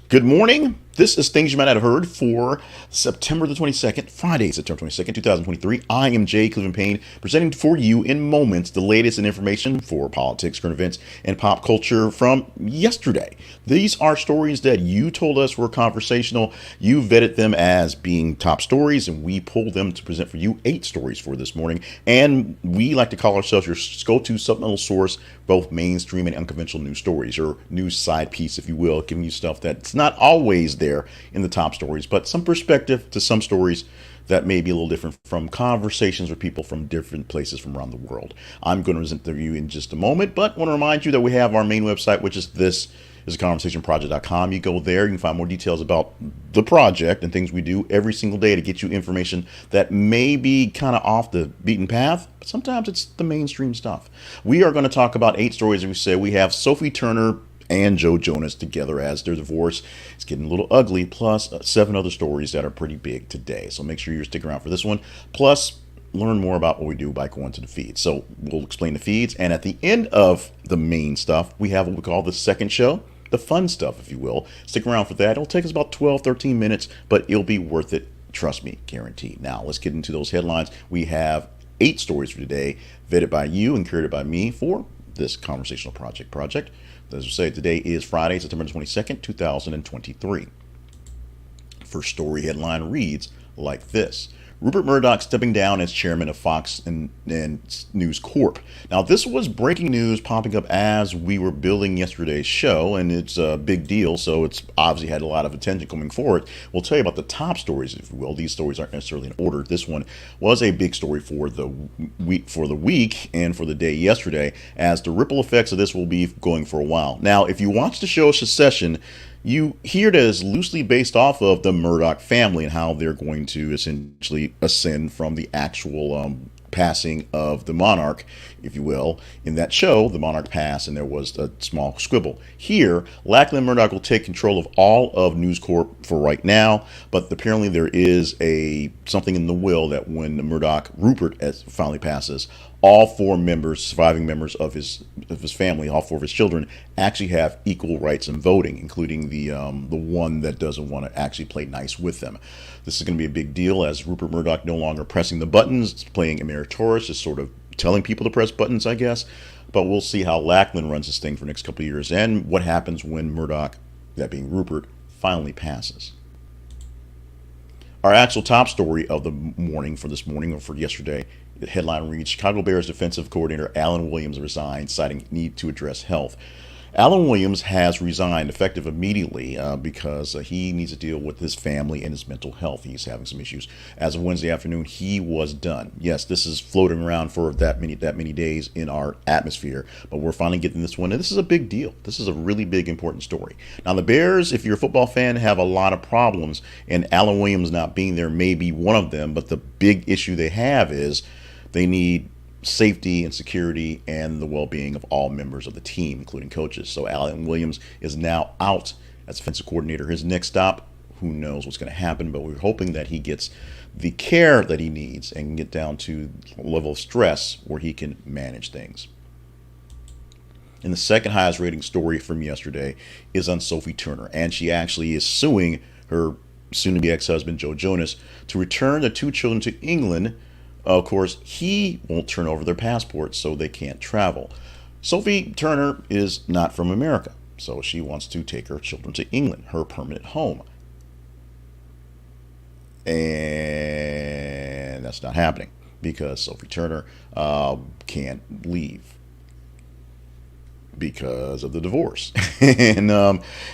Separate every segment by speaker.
Speaker 1: Good morning. This is Things You Might Not Have Heard for September the 22nd, Friday, September 22nd, 2023. I am Jay Cleveland Payne, presenting for you in moments the latest in information for politics, current events, and pop culture from yesterday. These are stories that you told us were conversational. You vetted them as being top stories, and we pulled them to present for you 8 stories for this morning. And we like to call ourselves your go-to supplemental source, both mainstream and unconventional news stories, or news side piece, if you will, giving you stuff that's not always there in the top stories, but some perspective to some stories that may be a little different from conversations with people from different places from around the world. I'm going to present to you in just a moment, but I want to remind you that we have our main website, which is conversationproject.com. You go there, you can find more details about the project and things we do every single day to get you information that may be kind of off the beaten path, but sometimes it's the mainstream stuff. We are going to talk about 8 stories, as we say. We have Sophie Turner and Joe Jonas together as their divorce. It's getting a little ugly, plus 7 other stories that are pretty big today. So make sure you stick around for this one. Plus, learn more about what we do by going to the feeds. So we'll explain the feeds. And at the end of the main stuff, we have what we call the second show, the fun stuff, if you will. Stick around for that. It'll take us about 12, 13 minutes, but it'll be worth it. Trust me, guaranteed. Now, let's get into those headlines. We have 8 stories for today, vetted by you and curated by me for this conversational project. As I say, today is Friday, September 22nd, 2023. First story headline reads like this: Rupert Murdoch stepping down as chairman of Fox and News Corp. Now, this was breaking news popping up as we were building yesterday's show, and it's a big deal, so it's obviously had a lot of attention coming forward. We'll tell you about the top stories, if you will. These stories aren't necessarily in order. This one was a big story for the week and for the day yesterday, as the ripple effects of this will be going for a while. Now, if you watch the show Succession, you hear it as loosely based off of the Murdoch family and how they're going to essentially ascend from the actual passing of the monarch, if you will. In that show, the monarch passed and there was a small squibble. Here, Lachlan Murdoch will take control of all of News Corp for right now, but apparently there is something in the will that when the Rupert finally passes, all 4 surviving members of his family, all 4 of his children, actually have equal rights in voting, including the one that doesn't want to actually play nice with them. This is going to be a big deal, as Rupert Murdoch no longer pressing the buttons, playing emeritorious, just sort of telling people to press buttons, I guess. But we'll see how Lachlan runs this thing for the next couple of years, and what happens when Murdoch, that being Rupert, finally passes. Our actual top story of the morning for this morning, or for yesterday, the headline reads: Chicago Bears defensive coordinator Alan Williams resigns, citing need to address health. Alan Williams has resigned effective immediately because he needs to deal with his family and his mental health. He's having some issues. As of Wednesday afternoon, he was done. Yes, this is floating around for that many days in our atmosphere, but we're finally getting this one, and this is a big deal. This is a really big, important story. Now, the Bears, if you're a football fan, have a lot of problems, and Alan Williams not being there may be one of them, but the big issue they have is they need safety and security and the well-being of all members of the team, including coaches. So Alan Williams is now out as defensive coordinator. His next stop, who knows what's going to happen, but we're hoping that he gets the care that he needs and can get down to a level of stress where he can manage things. And the second highest rating story from yesterday is on Sophie Turner, and she actually is suing her soon-to-be ex-husband Joe Jonas to return the 2 children to England. Of course, he won't turn over their passports, so they can't travel. Sophie Turner is not from America, so she wants to take her children to England, her permanent home. And that's not happening because Sophie Turner can't leave because of the divorce.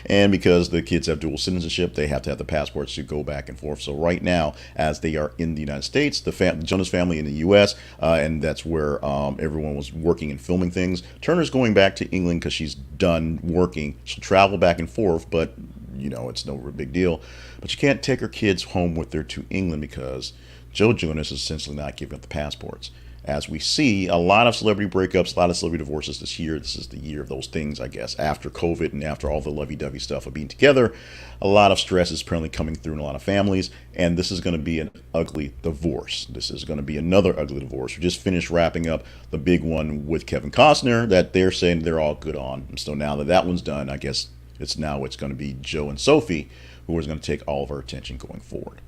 Speaker 1: and because the kids have dual citizenship, they have to have the passports to go back and forth. So right now, as they are in the United States, the Jonas family in the U.S., and that's where everyone was working and filming things, Turner's going back to England because she's done working. She'll travel back and forth, but it's no big deal. But she can't take her kids home with her to England because Joe Jonas is essentially not giving up the passports. As we see a lot of celebrity breakups, a lot of celebrity divorces this year. This is the year of those things, I guess. After COVID and after all the lovey-dovey stuff of being together, a lot of stress is apparently coming through in a lot of families, and this is going to be an ugly divorce. This is going to be another ugly divorce. We just finished wrapping up the big one with Kevin Costner that they're saying they're all good on. And so now that one's done, I guess It's going to be Joe and Sophie who is going to take all of our attention going forward.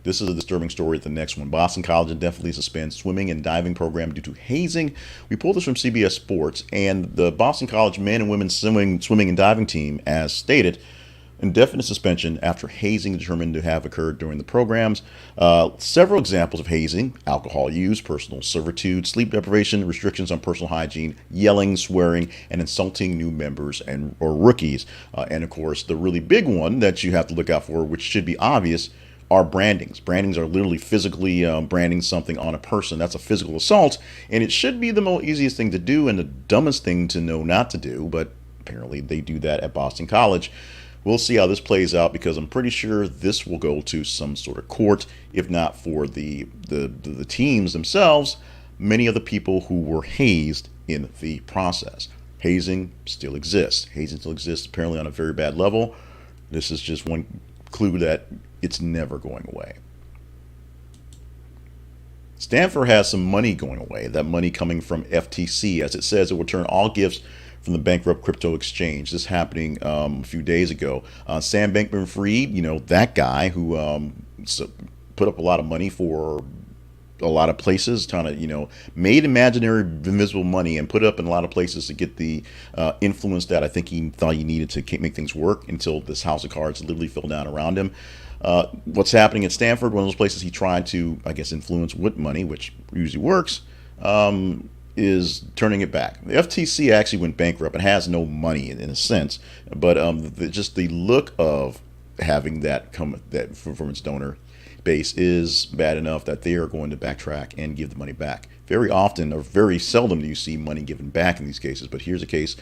Speaker 1: This is a disturbing story. The next one. Boston College indefinitely suspends swimming and diving program due to hazing. We pulled this from CBS Sports, and the Boston College men and women swimming and diving team, as stated, indefinite suspension after hazing determined to have occurred during the programs. Several examples of hazing: alcohol use, personal servitude, sleep deprivation, restrictions on personal hygiene, yelling, swearing, and insulting new members or rookies. And of course, the really big one that you have to look out for, which should be obvious, are brandings. Brandings are literally physically branding something on a person. That's a physical assault, and it should be the most easiest thing to do and the dumbest thing to know not to do, but apparently they do that at Boston College. We'll see how this plays out, because I'm pretty sure this will go to some sort of court, if not for the teams themselves, many of the people who were hazed in the process. Hazing still exists. Hazing still exists, apparently on a very bad level. This is just one clue that it's never going away. Stanford has some money going away. That money coming from FTC. As it says, it will return all gifts from the bankrupt crypto exchange. This happening a few days ago. Sam Bankman-Fried, that guy who put up a lot of money for a lot of places, trying to, made imaginary invisible money and put it up in a lot of places to get the influence that I think he thought he needed to make things work, until this house of cards literally fell down around him. What's happening at Stanford, one of those places he tried to, influence with money, which usually works, is turning it back. The FTC actually went bankrupt and has no money in a sense, but just the look of having that come from its donor base is bad enough that they are going to backtrack and give the money back. Very often, or very seldom, do you see money given back in these cases, but here's a case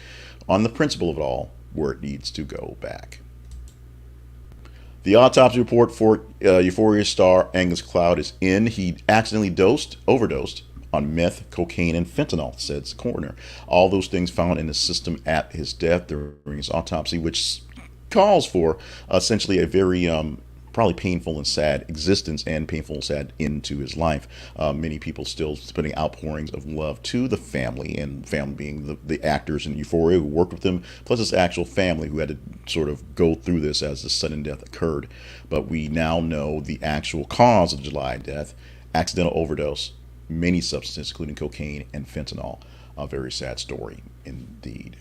Speaker 1: on the principle of it all where it needs to go back. The autopsy report for Euphoria star Angus Cloud is in. He accidentally overdosed on meth, cocaine, and fentanyl, says the coroner. All those things found in the system at his death during his autopsy, which calls for essentially a very probably painful and sad existence, and painful and sad end to his life. Many people still putting outpourings of love to the family, and family being the actors in Euphoria who worked with him, plus his actual family who had to sort of go through this as the sudden death occurred. But we now know the actual cause of the July death: accidental overdose, many substances, including cocaine and fentanyl. A very sad story indeed.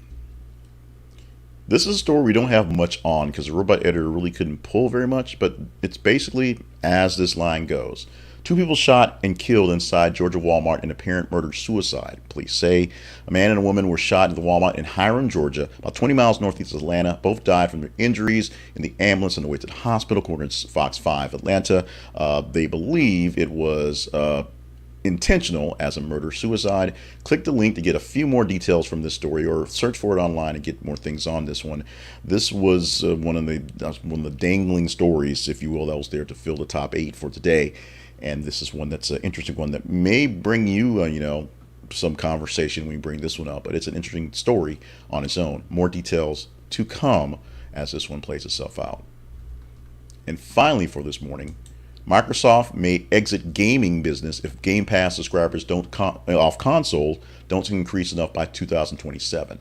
Speaker 1: This is a story we don't have much on, because the robot editor really couldn't pull very much, but it's basically as this line goes. 2 people shot and killed inside Georgia Walmart in apparent murder-suicide. Police say a man and a woman were shot at the Walmart in Hiram, Georgia, about 20 miles northeast of Atlanta. Both died from their injuries in the ambulance on the way to the hospital, according to Fox 5 Atlanta. They believe it was intentional as a murder-suicide. Click the link to get a few more details from this story, or search for it online and get more things on this one. This was one of the dangling stories, if you will, that was there to fill the top 8 for today. And this is one that's an interesting one that may bring you, some conversation when we bring this one up. But it's an interesting story on its own. More details to come as this one plays itself out. And finally, for this morning, Microsoft may exit gaming business if Game Pass subscribers off console don't increase enough by 2027.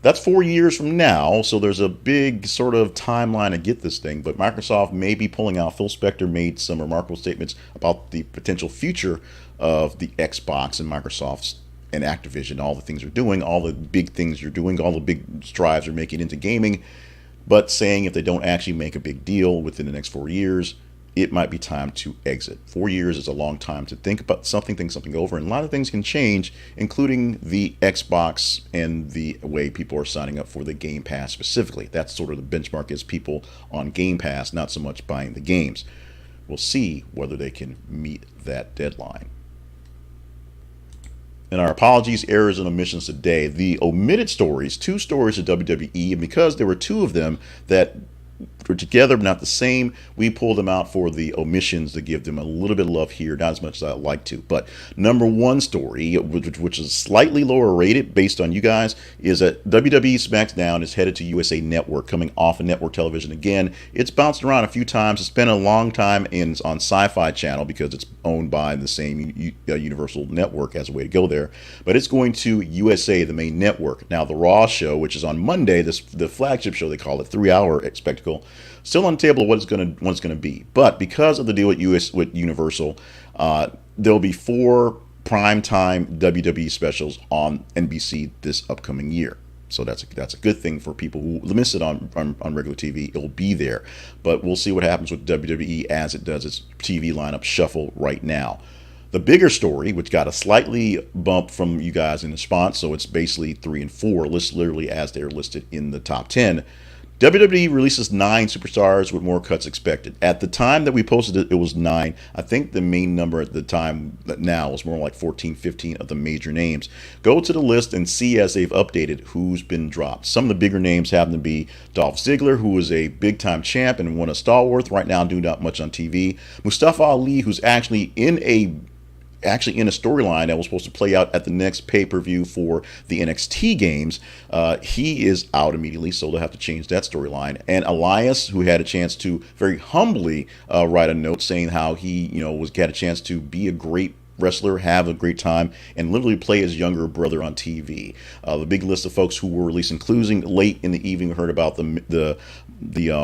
Speaker 1: That's 4 years from now, so there's a big sort of timeline to get this thing, but Microsoft may be pulling out. Phil Spector made some remarkable statements about the potential future of the Xbox and Microsoft's and Activision, all the things they're doing, all the big things you're doing, all the big strides they're making into gaming, but saying if they don't actually make a big deal within the next 4 years, it might be time to exit. 4 years is a long time to think something over, and a lot of things can change, including the Xbox and the way people are signing up for the Game Pass specifically. That's sort of the benchmark, is people on Game Pass, not so much buying the games. We'll see whether they can meet that deadline. And our apologies, errors, and omissions today. The omitted stories, 2 stories of WWE, and because there were 2 of them that are together but not the same. We pull them out for the omissions to give them a little bit of love here, not as much as I'd like to. But number one story, which is slightly lower rated based on you guys, is that WWE SmackDown is headed to USA Network, coming off of network television again. It's bounced around a few times. It's been a long time on Sci-Fi Channel because it's owned by the same Universal Network as a way to go there. But it's going to USA, the main network. Now, the Raw show, which is on Monday, the flagship show, they call it, 3-hour spectacle, still on the table of what it's going to be. But because of the deal with Universal, there'll be 4 primetime WWE specials on NBC this upcoming year. So that's a good thing for people who miss it on regular TV. It'll be there. But we'll see what happens with WWE as it does its TV lineup shuffle right now. The bigger story, which got a slightly bump from you guys in response, so it's basically 3 and 4, literally as they're listed in the top 10. WWE releases 9 superstars with more cuts expected. At the time that we posted it, it was 9. I think the main number at the time now was more like 14, 15 of the major names. Go to the list and see as they've updated who's been dropped. Some of the bigger names happen to be Dolph Ziggler, who was a big-time champ and won a stalwart, right now doing not much on TV. Mustafa Ali, who's actually in a storyline that was supposed to play out at the next pay-per-view for the NXT games. He is out immediately, so they'll have to change that storyline. And Elias, who had a chance to very humbly write a note saying how he, had a chance to be a great wrestler, have a great time, and literally play his younger brother on TV. The big list of folks who were released, including late in the evening, heard about the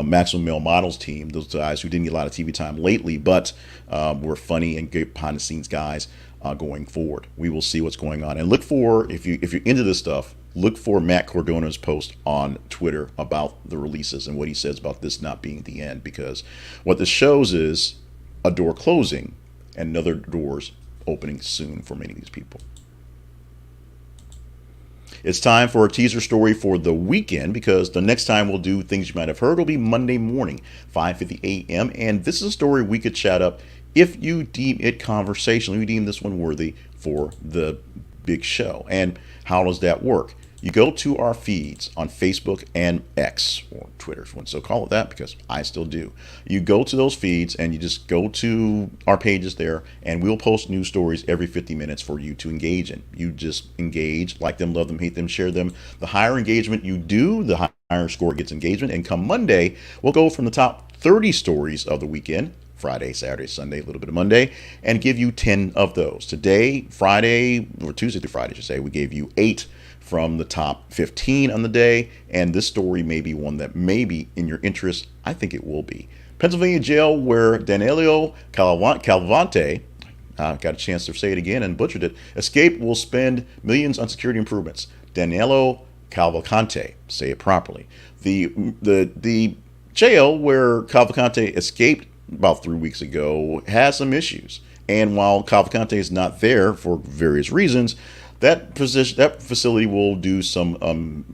Speaker 1: Maximum Male Models team, those guys who didn't get a lot of TV time lately, but were funny and good behind-the-scenes guys going forward. We will see what's going on. And look for, if you're into this stuff, look for Matt Cordona's post on Twitter about the releases and what he says about this not being the end, because what this shows is a door closing and other doors opening soon for many of these people. It's time for a teaser story for the weekend, because the next time we'll do things you might have heard will be Monday morning, 5:50 a.m. And this is a story we could chat up if you deem it conversational. You deem this one worthy for the big show. And how does that work? You go to our feeds on Facebook and X, or Twitter, if you want to still call it that, because I still do. You go to those feeds and you just go to our pages there, and we'll post news stories every 50 minutes for you to engage in. You just engage, like them, love them, hate them, share them. The higher engagement you do, the higher score gets engagement. And come Monday, we'll go from the top 30 stories of the weekend, Friday, Saturday, Sunday, a little bit of Monday, and give you 10 of those. Today, Friday, or Tuesday through Friday, I should say, we gave you 8 from the top 15 on the day, and this story may be one that may be in your interest. I think it will be. Pennsylvania jail where Danilo Calvante, got a chance to say it again and butchered it, escaped, will spend millions on security improvements. Danilo Cavalcante, say it properly. The jail where Cavalcante escaped about 3 weeks ago has some issues, and while Cavalcante is not there for various reasons, that facility will do some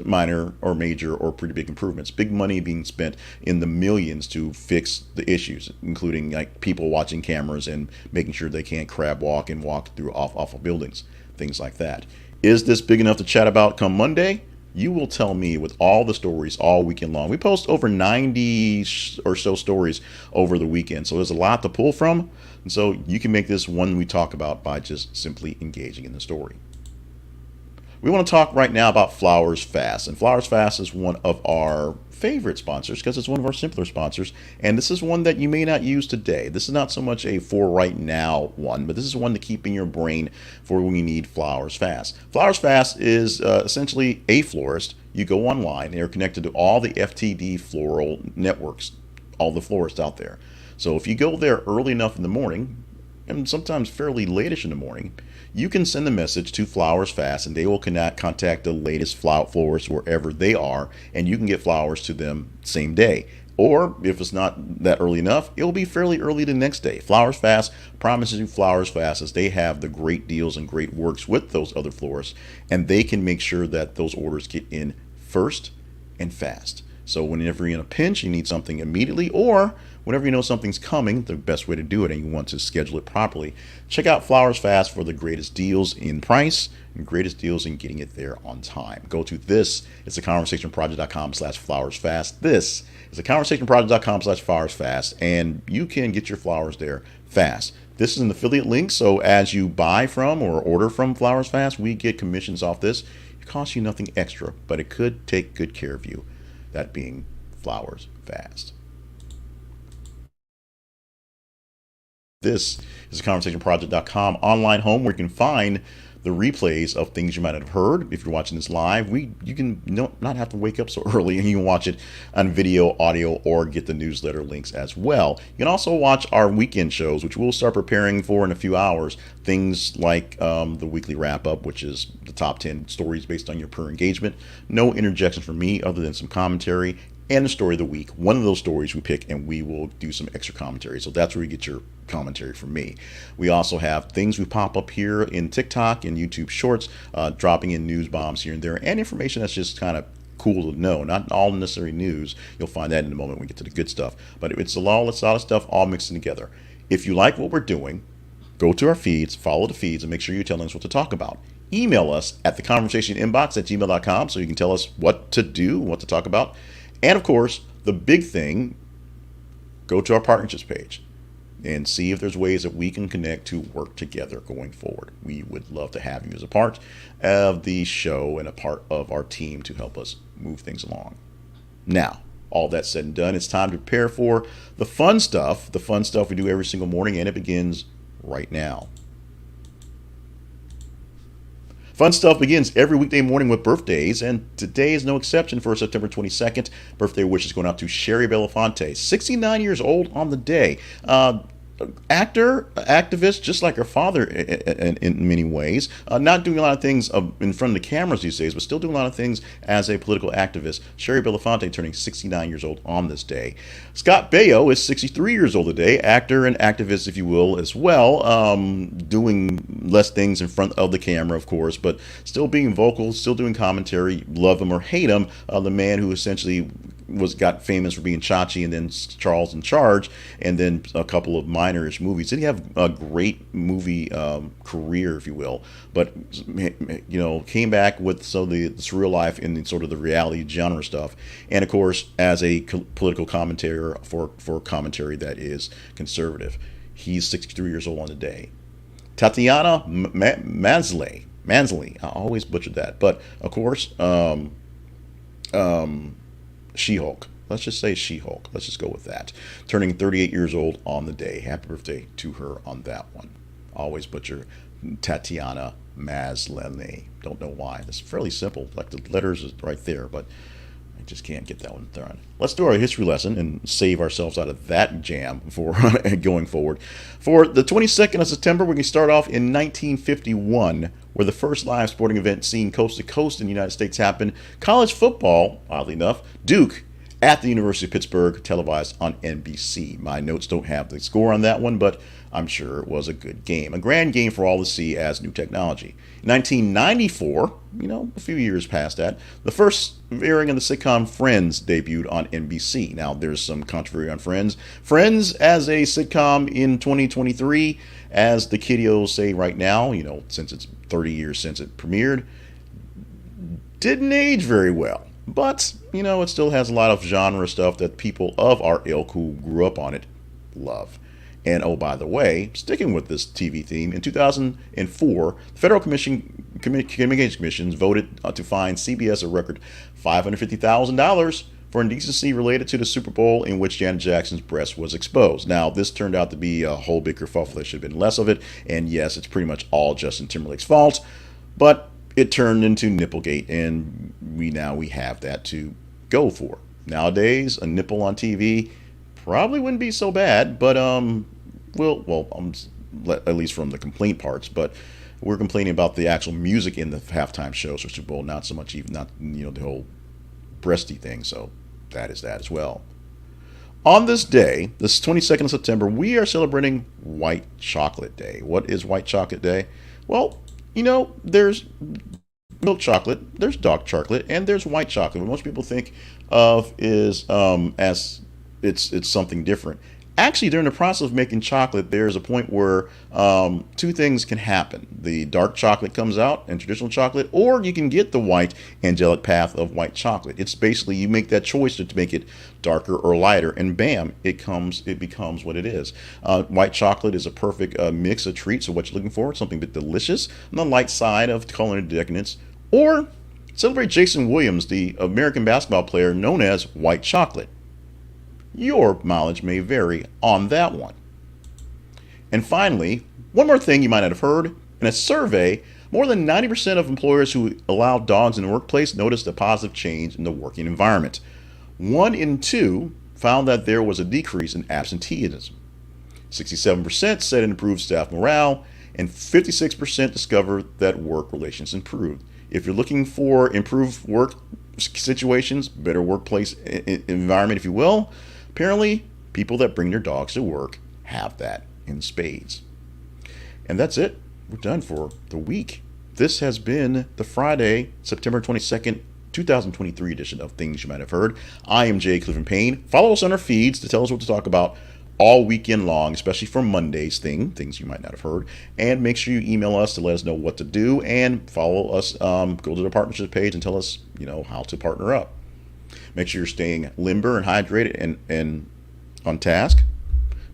Speaker 1: minor or major or pretty big improvements. Big money being spent in the millions to fix the issues, including like people watching cameras and making sure they can't crab walk and walk through awful buildings, things like that. Is this big enough to chat about come Monday? You will tell me with all the stories all weekend long. We post over 90 or so stories over the weekend, so there's a lot to pull from. And so you can make this one we talk about by just simply engaging in the story. We want to talk right now about Flowers Fast. And Flowers Fast is one of our favorite sponsors because it's one of our simpler sponsors. And this is one that you may not use today. This is not so much a for right now one, but this is one to keep in your brain for when you need Flowers Fast. Flowers Fast is essentially a florist. You go online. They're connected to all the FTD floral networks, all the florists out there. So if you go there early enough in the morning, and sometimes fairly late-ish in the morning, you can send a message to Flowers Fast, and they will contact the latest florists wherever they are, and you can get flowers to them same day. Or if it's not that early enough, it will be fairly early the next day. Flowers Fast promises you Flowers Fast, as they have the great deals and great works with those other florists, and they can make sure that those orders get in first and fast. So whenever you're in a pinch, you need something immediately, or whenever you know something's coming, the best way to do it and you want to schedule it properly, check out Flowers Fast for the greatest deals in price and greatest deals in getting it there on time. Go to this. It's theconversationproject.com/flowersfast. This is theconversationproject.com/flowersfast, and you can get your flowers there fast. This is an affiliate link, so as you buy from or order from Flowers Fast, we get commissions off this. It costs you nothing extra, but it could take good care of you. That being Flowers Fast. This is theconversationproject.com online home where you can find the replays of things you might have heard. If you're watching this live, you can not have to wake up so early, and you can watch it on video, audio, or get the newsletter links as well. You can also watch our weekend shows, which we'll start preparing for in a few hours. Things like the weekly wrap-up, which is the top 10 stories based on your per engagement. No interjections from me other than some commentary, and the story of the week. One of those stories we pick, and we will do some extra commentary. So that's where you get your commentary from me. We also have things we pop up here in TikTok and YouTube Shorts, dropping in news bombs here and there, and information that's just kind of cool to know. Not all necessary news. You'll find that in a moment when we get to the good stuff. But it's a lot of stuff all mixed together. If you like what we're doing, go to our feeds, follow the feeds, and make sure you're telling us what to talk about. Email us at theconversationinbox@gmail.com so you can tell us what to do, what to talk about. And of course, the big thing, go to our partnerships page and see if there's ways that we can connect to work together going forward. We would love to have you as a part of the show and a part of our team to help us move things along. Now, all that said and done, it's time to prepare for the fun stuff we do every single morning, and it begins right now. Fun stuff begins every weekday morning with birthdays, and today is no exception for September 22nd. Birthday wishes going out to Sherry Belafonte, 69 years old on the day. Actor, activist, just like her father in many ways. Not doing a lot of things in front of the cameras these days, but still doing a lot of things as a political activist. Sherry Belafonte turning 69 years old on this day. Scott Baio is 63 years old today. Actor and activist, if you will, as well. Doing less things in front of the camera, of course, but still being vocal, still doing commentary. Love him or hate him. The man who essentially got famous for being Chachi and then Charles in Charge, and then a couple of minor-ish movies. Didn't have a great movie career, if you will, but came back with some of the surreal life and sort of the reality genre stuff, and of course as a political commentator for commentary that is conservative. He's 63 years old on the day. Tatiana Maslany, I always butchered that, but of course She-Hulk. Let's just say She-Hulk. Let's just go with that. Turning 38 years old on the day. Happy birthday to her on that one. Always butcher Tatiana Maslany. Don't know why. It's fairly simple. Like the letters is right there, but I just can't get that one done. Let's do our history lesson and save ourselves out of that jam for going forward. For the 22nd of September, we can start off in 1951, where the first live sporting event seen coast to coast in the United States happened. College football, oddly enough, Duke at the University of Pittsburgh, televised on NBC. My notes don't have the score on that one, but I'm sure it was a good game. A grand game for all to see as new technology. 1994, a few years past that, the first airing of the sitcom Friends debuted on NBC. Now, there's some controversy on Friends. Friends as a sitcom in 2023, as the kiddios say right now, since it's 30 years since it premiered, didn't age very well. But, it still has a lot of genre stuff that people of our ilk who grew up on it love. And oh, by the way, sticking with this TV theme, in 2004, the Federal Communications Commission voted to fine CBS a record $550,000 for indecency related to the Super Bowl in which Janet Jackson's breast was exposed. Now, this turned out to be a whole big kerfuffle. There should have been less of it. And yes, it's pretty much all Justin Timberlake's fault. But it turned into Nipplegate, and we have that to go for. Nowadays, a nipple on TV probably wouldn't be so bad, but at least from the complaint parts. But we're complaining about the actual music in the halftime shows for Super Bowl, not so much the whole breasty thing. So that is that as well. On this day, this 22nd of September, we are celebrating White Chocolate Day. What is White Chocolate Day? Well, there's milk chocolate, there's dark chocolate, and there's white chocolate. What most people think of is as it's something different. Actually, during the process of making chocolate, there's a point where two things can happen. The dark chocolate comes out in traditional chocolate, or you can get the white angelic path of white chocolate. It's basically you make that choice to make it darker or lighter, and bam, it becomes what it is. White chocolate is a perfect mix of treats of what you're looking for, something a bit delicious on the light side of culinary decadence. Or celebrate Jason Williams, the American basketball player known as White Chocolate. Your mileage may vary on that one. And finally, one more thing you might not have heard. In a survey, more than 90% of employers who allow dogs in the workplace noticed a positive change in the working environment. 1 in 2 found that there was a decrease in absenteeism. 67% said it improved staff morale, and 56% discovered that work relations improved. If you're looking for improved work situations, better workplace environment, if you will, apparently, people that bring their dogs to work have that in spades. And that's it. We're done for the week. This has been the Friday, September 22nd, 2023 edition of Things You Might Have Heard. I am Jay Clifton Payne. Follow us on our feeds to tell us what to talk about all weekend long, especially for Monday's things you might not have heard. And make sure you email us to let us know what to do, and follow us. Go to the partnership page and tell us, how to partner up. Make sure you're staying limber and hydrated and on task,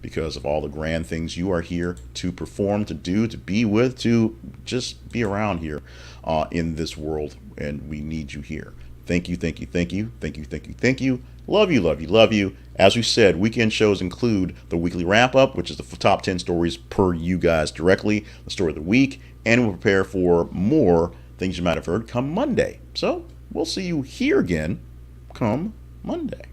Speaker 1: because of all the grand things you are here to perform, to do, to be with, to just be around here in this world. And we need you here. Thank you, thank you, thank you, thank you, thank you, thank you. Love you, love you, love you. As we said, weekend shows include the weekly wrap-up, which is the top 10 stories per you guys directly, the story of the week, and we'll prepare for more things you might have heard come Monday. So we'll see you here again come Monday.